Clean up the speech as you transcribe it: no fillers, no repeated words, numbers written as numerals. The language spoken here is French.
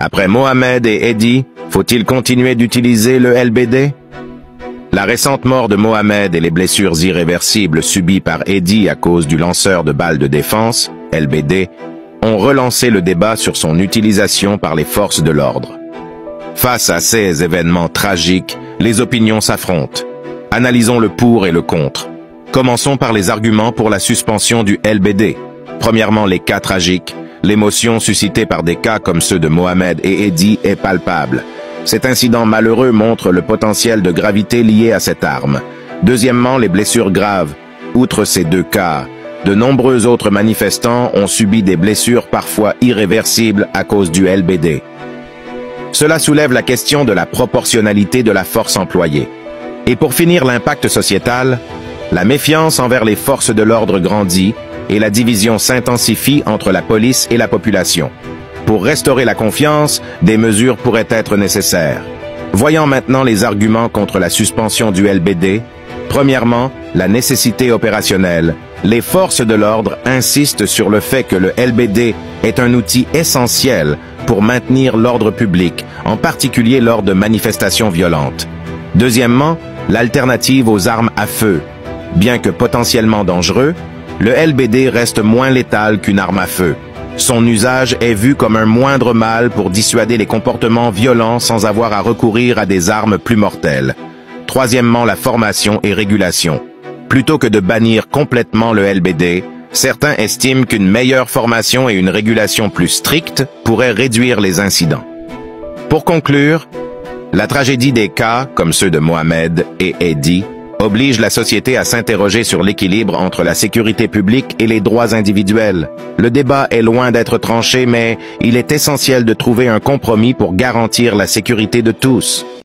Après Mohamed et Eddie, faut-il continuer d'utiliser le LBD? La récente mort de Mohamed et les blessures irréversibles subies par Eddie à cause du lanceur de balles de défense, LBD, ont relancé le débat sur son utilisation par les forces de l'ordre. Face à ces événements tragiques, les opinions s'affrontent. Analysons le pour et le contre. Commençons par les arguments pour la suspension du LBD. Premièrement, les cas tragiques. L'émotion suscitée par des cas comme ceux de Mohamed et Eddie est palpable. Cet incident malheureux montre le potentiel de gravité lié à cette arme. Deuxièmement, les blessures graves. Outre ces deux cas, de nombreux autres manifestants ont subi des blessures parfois irréversibles à cause du LBD. Cela soulève la question de la proportionnalité de la force employée. Et pour finir, l'impact sociétal, la méfiance envers les forces de l'ordre grandit et la division s'intensifie entre la police et la population. Pour restaurer la confiance, des mesures pourraient être nécessaires. Voyons maintenant les arguments contre la suspension du LBD. Premièrement, la nécessité opérationnelle. Les forces de l'ordre insistent sur le fait que le LBD est un outil essentiel pour maintenir l'ordre public, en particulier lors de manifestations violentes. Deuxièmement, l'alternative aux armes à feu. Bien que potentiellement dangereux, le LBD reste moins létal qu'une arme à feu. Son usage est vu comme un moindre mal pour dissuader les comportements violents sans avoir à recourir à des armes plus mortelles. Troisièmement, la formation et régulation. Plutôt que de bannir complètement le LBD, certains estiment qu'une meilleure formation et une régulation plus stricte pourraient réduire les incidents. Pour conclure, la tragédie des cas, comme ceux de Mohamed et Eddie, oblige la société à s'interroger sur l'équilibre entre la sécurité publique et les droits individuels. Le débat est loin d'être tranché, mais il est essentiel de trouver un compromis pour garantir la sécurité de tous.